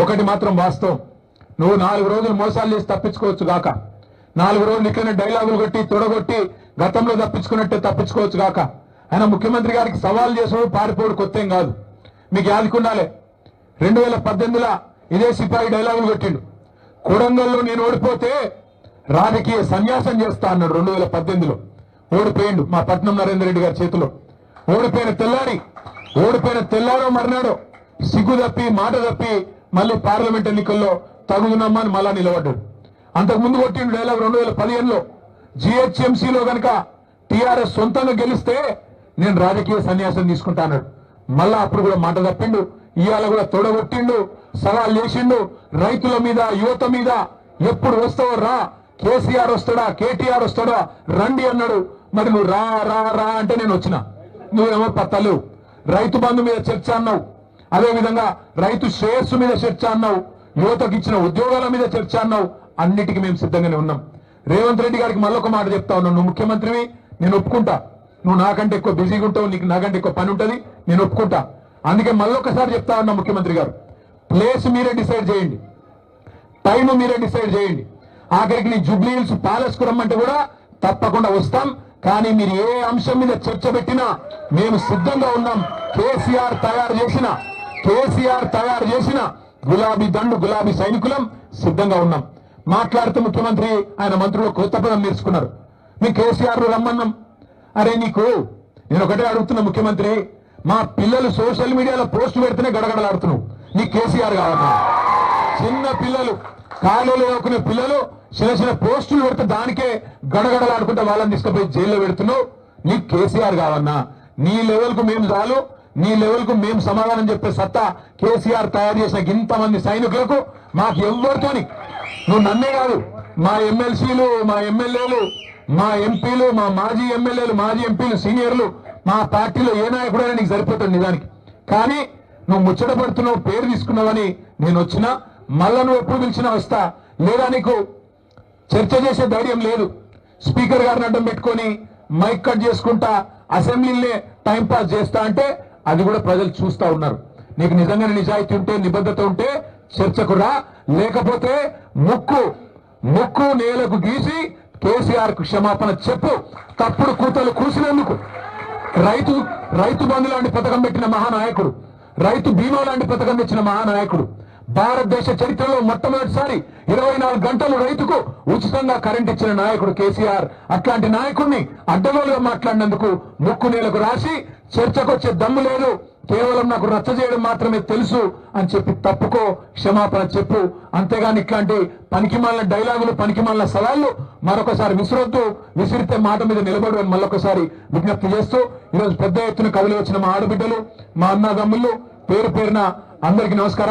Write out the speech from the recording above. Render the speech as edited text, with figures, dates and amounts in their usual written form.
ఒకటి మాత్రం వాస్తవం, నువ్వు 4 రోజులు మోసాలు చేసి తప్పించుకోవచ్చు గాక, 4 రోజులు ఇట్లనే డైలాగులు కొట్టి తొడగొట్టి గతంలో తప్పించుకున్నట్టే తప్పించుకోవచ్చు గాక. ఆయన ముఖ్యమంత్రి గారికి సవాల్ చేసాడు, పారిపోడు కొత్తేం కాదు. మీకు యాదుకుండాలి, 2018లో ఇదే సిపాయి డైలాగులు కొట్టిండు. కొడంగల్లో నేను ఓడిపోతే రాజకీయ సన్యాసం చేస్తా అన్నాడు. 2018లో ఓడిపోయిండు మా పట్నం నరేందర్ రెడ్డి గారి చేతిలో. ఓడిపోయిన తెల్లారో మర్నాడో సిగ్గు తప్పి మాట తప్పి మళ్ళీ పార్లమెంట్ ఎన్నికల్లో తగుదునమ్మా అని మళ్ళా నిలబడ్డాడు. అంతకుముందు కొట్టిండు డైలాగ్ 2015లో జిహెచ్ఎంసీలో కనుక టీఆర్ఎస్ సొంతంగా గెలిస్తే నేను రాజకీయ సన్యాసం తీసుకుంటా అన్నాడు. మళ్ళా అప్పుడు కూడా మాట తప్పిండు, ఇవాళ కూడా తొడగొట్టిండు, సవాల్ చేసిండు. రైతుల మీద యువత మీద ఎప్పుడు వస్తావో రా, కేసీఆర్ వస్తాడా కేటీఆర్ వస్తాడా రండి అన్నాడు. మరి నువ్వు రా రా రా అంటే నేను వచ్చిన, నువ్వేమో పత్తలేవు. రైతు బంధు మీద చర్చ అన్నావు, అదేవిధంగా రైతు శ్రేయస్సు మీద చర్చ అన్నావు, యువతకు ఇచ్చిన ఉద్యోగాల మీద చర్చ అన్నావు. అన్నిటికీ మేము సిద్ధంగానే ఉన్నాం. రేవంత్ రెడ్డి గారికి మళ్ళొక మాట చెప్తా ఉన్నాను, నువ్వు ముఖ్యమంత్రివి, నేను ఒప్పుకుంటా. నువ్వు నాకంటే ఎక్కువ బిజీగా ఉంటావు, నీకు నాకంటే ఎక్కువ పని ఉంటుంది, నేను ఒప్పుకుంటా. అందుకే మళ్ళొకసారి చెప్తా ఉన్నా, ముఖ్యమంత్రి గారు ప్లేస్ మీరే డిసైడ్ చేయండి, టైం మీరే డిసైడ్ చేయండి. ఆఖరికి నీ జూబ్లీ హిల్స్ ప్యాలెస్ కు రమ్మంటే కూడా తప్పకుండా వస్తాం. కానీ మీరు ఏ అంశం మీద చర్చ పెట్టినా మేము సిద్ధంగా ఉన్నాం. కేసీఆర్ తయారు చేసిన గులాబీ దండు గులాబీ సైనికులం సిద్ధంగా ఉన్నాం. మాట్లాడుతూ ముఖ్యమంత్రి ఆయన మంత్రులు కొత్త పదం నేర్చుకున్నారు. మీ కేసీఆర్ రమ్మన్నాం. అరే నీకు నేను ఒకటే అడుగుతున్నా ముఖ్యమంత్రి, మా పిల్లలు సోషల్ మీడియాలో పోస్ట్ పెడితేనే గడగడలాడుతున్నావు, నీ కేసీఆర్ కావాలన్నా. చిన్న పిల్లలు కాలేజీలో చదువుకునే పిల్లలు చిన్న పోస్టులు పెడితే దానికే గడగడలాడుకుంటే వాళ్ళని తీసుకుపోయి జైల్లో పెడుతున్నావు, నీకు కేసీఆర్ కావన్నా. నీ లెవెల్కు మేము చాలు, నీ లెవెల్కు మేము సమాధానం చెప్పే సత్తా కేసీఆర్ తయారు చేసిన ఇంతమంది సైనికులకు మాకు ఎవరితోని, నువ్వు నన్నే కాదు, మా ఎమ్మెల్సీలు మా ఎమ్మెల్యేలు మా ఎంపీలు మా మాజీ ఎమ్మెల్యేలు మాజీ ఎంపీలు సీనియర్లు మా పార్టీలో ఏ నాయకుడైనా నీకు సరిపోతాడు నిజానికి. కానీ నువ్వు ముచ్చట పడుతున్నావు, పేరు తీసుకున్నావని నేను వచ్చినా, మళ్ళా నువ్వు ఎప్పుడు పిలిచినా వస్తా. లేదా నీకు చర్చ చేసే ధైర్యం లేదు, స్పీకర్ గారిని అడ్డం పెట్టుకొని మైక్ కట్ చేసుకుంటా అసెంబ్లీనే టైం పాస్ చేస్తా అంటే అది కూడా ప్రజలు చూస్తా ఉన్నారు. నీకు నిజంగానే నిజాయితీ ఉంటే నిబద్ధత ఉంటే చర్చకు రా, లేకపోతే ముక్కు నేలకు గీసి కేసీఆర్ కు క్షమాపణ చెప్పు. తప్పుడు కూతలు కూసినందుకు రైతు బంధు లాంటి పథకం పెట్టిన మహానాయకుడు, రైతు బీమా లాంటి పథకం తెచ్చిన మహానాయకుడు, భారతదేశ చరిత్రలో మొట్టమొదటిసారి 24 గంటలు రైతుకు ఉచితంగా కరెంట్ ఇచ్చిన నాయకుడు కేసీఆర్. అట్లాంటి నాయకుడిని అడ్డగోలుగా మాట్లాడినందుకు ముక్కు నేలకు రాసి చర్చకొచ్చే దమ్ము లేదు, కేవలం నాకు రచ్చ చేయడం మాత్రమే తెలుసు అని చెప్పి తప్పుకో, క్షమాపణ చెప్పు. అంతేగాని ఇట్లాంటి పనికిమాలిన డైలాగులు పనికిమాలిన సవాళ్లు మరొకసారి విసిరొద్దు. విసిరితే మాట మీద నిలబడు అని మళ్ళొకసారి విజ్ఞప్తి చేస్తూ ఈరోజు పెద్ద ఎత్తున కదిలి వచ్చిన మా ఆడబిడ్డలు మా అన్నదమ్ముళ్ళు పేరు పేరున అందరికీ నమస్కారం.